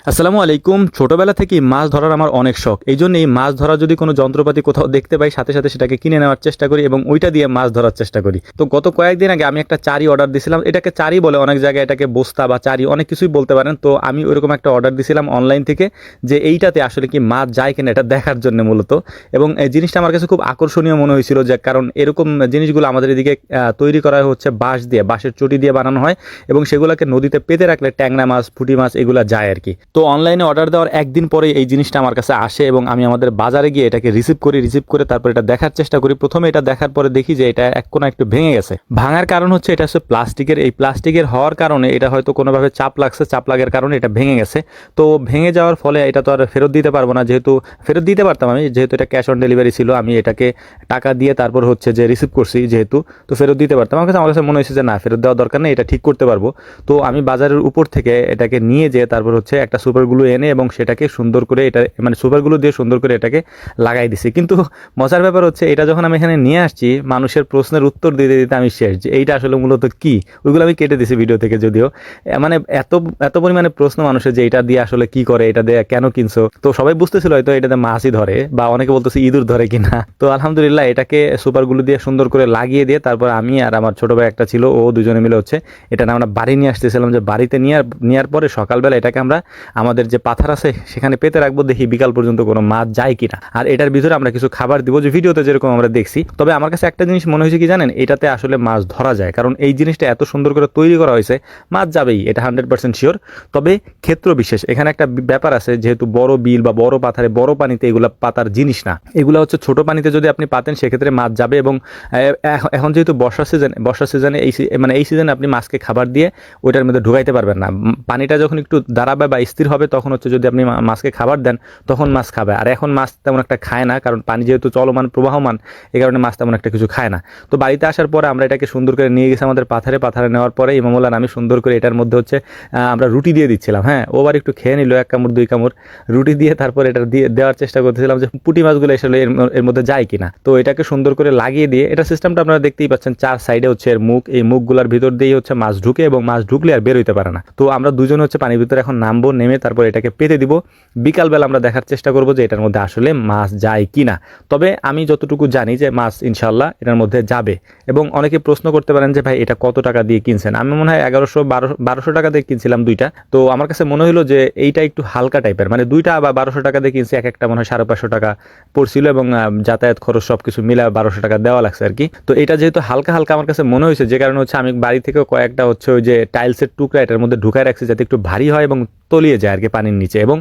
আসসালামু আলাইকুম। ছোটবেলা থেকেই মাছ ধরার আমার অনেক শখ। এই জন্যই মাছ ধরার যদি কোনো যন্ত্রপাতি কোথাও দেখতে পাই সাথে সাথে সেটাকে কিনে নেওয়ার চেষ্টা করি এবং ওইটা দিয়ে মাছ ধরার চেষ্টা করি। তো গত কয়েকদিন আগে আমি একটা চারি অর্ডার দিছিলাম। এটাকে চারি বলে, অনেক জায়গায় এটাকে বস্তা বা চারি অনেক কিছুই বলতে পারেন। তো আমি ওইরকম একটা অর্ডার দিছিলাম অনলাইন থেকে, যে এইটাতে আসলে কি মাছ যায় কিনা এটা দেখার জন্য মূলত। এবং এই জিনিসটা আমার কাছে খুব আকর্ষণীয় মনে হয়েছিল, যে কারণ এরকম জিনিসগুলো আমাদের এদিকে তৈরি করা হচ্ছে বাঁশ দিয়ে, বাঁশের চটি দিয়ে বানানো হয় এবং সেগুলোকে নদীতে পেতে রাখলে ট্যাংরা মাছ, পুঁটি মাছ এগুলা যায় আর কি। তো অনলাইনে অর্ডার দেওয়ার একদিন পরে এই জিনিসটা আমার কাছে আসে এবং আমি আমাদের বাজারে গিয়ে এটাকে রিসিভ করে তারপর এটা দেখার চেষ্টা করি। প্রথমে এটা দেখার পরে দেখি যে এটা এক কোণা একটু ভেঙে গেছে। ভাঙার কারণ হচ্ছে এটা হচ্ছে প্লাস্টিকের। এই প্লাস্টিকের হওয়ার কারণে এটা হয়তো কোনোভাবে চাপ লাগছে, চাপ লাগার কারণে এটা ভেঙে গেছে। তো ভেঙে যাওয়ার ফলে এটা তো আর ফেরত দিতে পারবো না, যেহেতু ফেরত দিতে পারতাম আমি, যেহেতু এটা ক্যাশ অন ডেলিভারি ছিল, আমি এটাকে টাকা দিয়ে তারপর হচ্ছে যে রিসিভ করছি যেহেতু, তো ফেরত দিতে পারতাম। আমার কাছে মনে হয়েছে যে না, ফেরত দেওয়ার দরকার নেই, এটা ঠিক করতে পারবো। তো আমি বাজারের উপর থেকে এটাকে নিয়ে যেয়ে তারপর হচ্ছে একটা সুপার গ্লু এনে এবং সেটাকে সুন্দর করে এটা মানে সুপারগুলো দিয়ে সুন্দর করে এটাকে লাগাই দিছি। কিন্তু মজার ব্যাপার হচ্ছে এটা যখন আমি এখানে নিয়ে আসছি, মানুষের প্রশ্নের উত্তর দিতে দিতে আমি শেষ, যে এইটা আসলে মূলত কি। ওইগুলো আমি কেটে দিছি ভিডিও থেকে যদিও। মানে এত এত পরিমাণে প্রশ্ন মানুষের, যে এটা দিয়ে আসলে কি করে, এটা দিয়ে কেন কিনছো। তো সবাই বুঝতেছিল হয়তো এটাতে মাছই ধরে, বা অনেকে বলতেছে ইঁদুর ধরে কিনা। তো আলহামদুলিল্লাহ এটাকে সুপারগুলো দিয়ে সুন্দর করে লাগিয়ে দিয়ে তারপর আমি আর আমার ছোট ভাই একটা ছিল, ও দুজনে মিলে হচ্ছে এটা আমরা বাড়ি নিয়ে আসতেছিলাম। যে বাড়িতে নেওয়ার পরে সকালবেলা এটাকে আমরা আমাদের যে পাথার আছে সেখানে পেতে রাখবো, দেখি বিকাল পর্যন্ত কোনো মাছ যায় কিনা। আর এটার ভিতরে আমরা কিছু খাবার দিব, যে ভিডিওতে যেরকম আমরা দেখছি। তবে আমার কাছে একটা জিনিস মনে হয়েছে কি জানেন, এটাতে আসলে মাছ ধরা যায়, কারণ এই জিনিসটা এত সুন্দর করে তৈরি করা হয়েছে, মাছ যাবেই, এটা 100% শিওর। তবে ক্ষেত্র বিশেষ এখানে একটা ব্যাপার আছে, যেহেতু বড় বিল বা বড় পাথারে বড় পানিতে এগুলা পাতার জিনিস না, এগুলা হচ্ছে ছোট পানিতে যদি আপনি পাতেন সেক্ষেত্রে মাছ যাবে। এবং এখন যেহেতু বর্ষা সিজনে এই সিজনে আপনি মাছকে খাবার দিয়ে ওইটার মধ্যে ঢুকাইতে পারবেন না। পানিটা যখন একটু দাঁড়াবে বা স্থির হবে তখন হচ্ছে যদি আপনি মাছকে খাবার দেন তখন মাছ খাবে। আর এখন মাছ তেমন একটা খায় না, কারণ পানি যেহেতু চলমান প্রবাহমান, এই কারণে মাছ তেমন একটা কিছু খায় না। তো বাড়িতে আসার পরে আমরা এটাকে সুন্দর করে নিয়ে গেছি আমাদের পাথারে নেওয়ার পরে ইমামুল্লাহ আমি সুন্দর করে এটার মধ্যে হচ্ছে আমরা রুটি দিয়ে দিচ্ছিলাম। হ্যাঁ, ওবার একটু খেয়ে নিল, এক কামড় দুই কামড় রুটি দিয়ে তারপর এটা দিয়ে দেওয়ার চেষ্টা করতেছিলাম যে পুঁটি মাছগুলো আসলে এর মধ্যে যায় কিনা। তো এটাকে সুন্দর করে লাগিয়ে দিয়ে, এটা সিস্টেমটা আপনারা দেখতেই পাচ্ছেন, চার সাইডে হচ্ছে এর মুখ, এই মুখগুলোর ভিতর দিয়েই হচ্ছে মাছ ঢুকে এবং মাছ ঢুকলে আর বের হইতে পারে না। তো আমরা দুজন হচ্ছে পানির ভিতরে এখন নামবো, নেমে তারপর এটাকে পেতে দিব। বিকালবেলা আমরা দেখার চেষ্টা করব যে এটার মধ্যে আসলে মাছ যায় কিনা। তবে আমি যতটুকু জানি যে মাছ ইনশাল্লাহ এটার মধ্যে যাবে। এবং অনেকে প্রশ্ন করতে পারেন যে ভাই এটা কত টাকা দিয়ে কিনছেন। আমি মনে হয় 1100-1200 টাকা দিয়ে কিনছিলাম দুইটা। তো আমার কাছে মনে হলো যে এইটা একটু হালকা টাইপের, মানে দুইটা বা 1200 টাকা দিয়ে কিনছি, এক একটা মনে হয় 550 টাকা পড়ছিল এবং যাতায়াত খরচ সবকিছু মিলে 1200 টাকা দেওয়া লাগছে আর কি। তো এটা যেহেতু হালকা হালকা আমার কাছে মনে হয়েছে, যে কারণে হচ্ছে আমি বাড়ি থেকে কয়েকটা হচ্ছে ওই যে টাইলসের টুকরা এটার মধ্যে ঢুকায় রাখছি, যাতে একটু ভারী হয় এবং তলিয়ে যায় আর কি পানির নিচে। এবং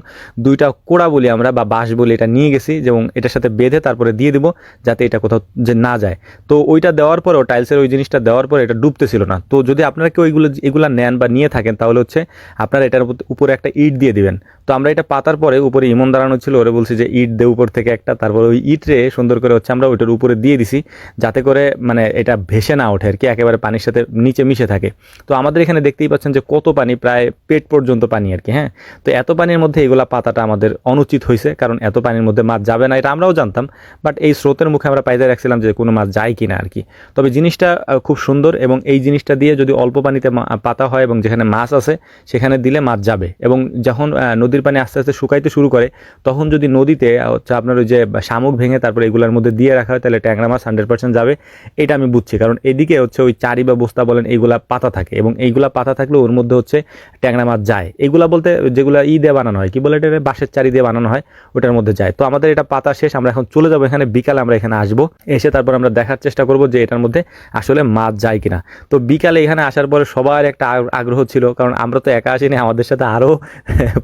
দুইটা কোড়া বলি আমরা বা বাঁশ বলি, এটা নিয়ে গেছি এবং এটার সাথে বেঁধে তারপরে দিয়ে দিব, যাতে এটা কোথাও যে না যায়। তো ওইটা দেওয়ার পরেও, টাইলসের ওই জিনিসটা দেওয়ার পরে এটা ডুবতেছিল না। তো যদি আপনারা কেউ এগুলা নেন বা নিয়ে থাকেন, তাহলে হচ্ছে আপনারা এটার উপরে একটা ইট দিয়ে দিবেন। তো আমরা এটা পাতার পরে উপরে ইমন দাঁড়ানো ছিল, ওরে বলছি যে ইট দে উপর থেকে একটা, তারপর ওই ইটরে সুন্দর করে হচ্ছে আমরা ওইটার উপরে দিয়ে দিছি, যাতে করে মানে এটা ভেসে না ওঠে আর কি, একেবারে পানির সাথে নিচে মিশে থাকে। তো আমাদের এখানে দেখতেই পাচ্ছেন যে কত পানি, প্রায় পেট পর্যন্ত পানি আর কি। হ্যাঁ, তো এত পানির মধ্যে এগুলা পাতাটা আমাদের অনুচিত হয়েছে, কারণ এত পানির মধ্যে মাছ যাবে না, এটা আমরাও জানতাম। বাট এই স্রোতের মুখে আমরা পাইতে রাখছিলাম যে কোনো মাছ যায় কিনা আর কি। তবে জিনিসটা খুব সুন্দর, এবং এই জিনিসটা দিয়ে যদি অল্প পানিতে পাতা হয় এবং যেখানে মাছ আছে সেখানে দিলে মাছ যাবে। এবং যখন নদীর পানি আস্তে আস্তে শুকাইতে শুরু করে, তখন যদি নদীতে হচ্ছে আপনার ওই যে শামুক ভেঙে তারপরে এগুলোর মধ্যে দিয়ে রাখা হয়, তাহলে ট্যাংরা মাছ 100% যাবে। এটা আমি বুঝছি, কারণ এদিকে হচ্ছে ওই চারি বা বস্তা বলেন এইগুলা পাতা থাকে, এবং এইগুলা পাতা থাকলে ওর মধ্যে হচ্ছে ট্যাংরা মাছ যায়। এগুলা বলতে যেগুলা দিয়ে বানানো হয়, কি বলে এটা, বাঁশের চারি দিয়ে বানানো হয়, ওটার মধ্যে যায়। তো আমাদের এটা পাতা শেষ, আমরা এখন চলে যাবো এখানে, বিকালে আমরা এখানে আসবো, এসে তারপর আমরা দেখার চেষ্টা করব যে এটার মধ্যে আসলে মাছ যায় কিনা। তো বিকালে এখানে আসার পরে সবার একটা আগ্রহ ছিল, কারণ আমরা তো একা আসিনি, আমাদের সাথে আরও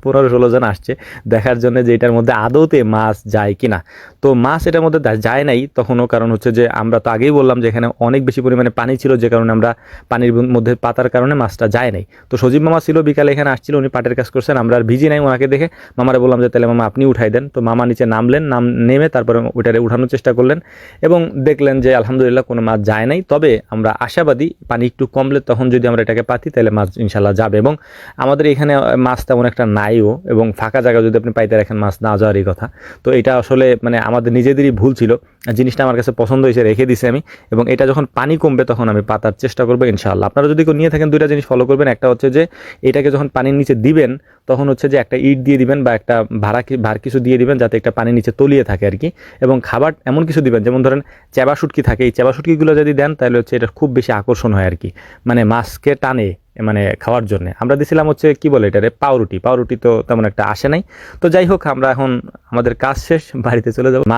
15-16 জন আসছে দেখার জন্য যে এটার মধ্যে আদৌতে মাছ যায় কিনা। তো মাছ এটার মধ্যে যায় নাই তখনও, কারণ হচ্ছে যে আমরা তো আগেই বললাম যে এখানে অনেক বেশি পরিমাণে পানি ছিল, যে কারণে আমরা পানির মধ্যে পাতার কারণে মাছটা যায় নাই। তো সজীব মামা ছিল বিকালে এখানে আসছিল, উনি পাটের কাজ করছেন, আমরা আর ভিজি নাই। ওনাকে দেখে মামারে বললাম যে তাহলে মামা আপনি উঠাই দেন। তো মামা নিচে নেমে তারপরে ওইটারে উঠানোর চেষ্টা করলেন এবং দেখলেন যে আলহামদুলিল্লাহ কোনো মাছ যায় নাই। তবে আমরা আশাবাদী পানি একটু কমলে তখন যদি আমরা এটাকে পাতি তাহলে মাছ ইনশাল্লাহ যাবে। এবং আমাদের এখানে মাছ তেমন একটা নাইও, এবং ফাঁকা জায়গা যদি আপনি পাইতে রাখেন মাছ না যাওয়ারই কথা। তো এটা আসলে মানে আমাদের নিজেদেরই ভুল ছিল, জিনিসটা আমার কাছে পছন্দ হয়েছে, রেখে দিছি আমি। এবং এটা যখন পানি কমবে তখন আমি পাতার চেষ্টা করবো ইনশাআল্লাহ। আপনারা যদি কেউ নিয়ে থাকেন, দুইটা জিনিস ফলো করবেন। একটা হচ্ছে যে এটাকে যখন পানির নিচে দিবেন তখন হচ্ছে যে একটা ইট দিয়ে দিবেন বা একটা ভার কিছু দিয়ে দিবেন যাতে একটা পানি নিচে তলিয়ে থাকে আর কি। এবং খাবার এমন কিছু দিবেন, যেমন ধরেন চেবা শুটকি থাকে, এই চেবা শুটকিগুলো যদি দেন তাহলে হচ্ছে এটা খুব বেশি আকর্ষণ হয় আর কি, মানে মাছকে টানে মানে খাওয়ার জন্য। আমরা দিছিলাম হচ্ছে কি বলে এটারে, পাউরুটি। পাউরুটি তো তেমন একটা আসে নাই। তো যাই হোক, আমরা এখন আমাদের কাজ শেষ, বাড়িতে চলে যাবো।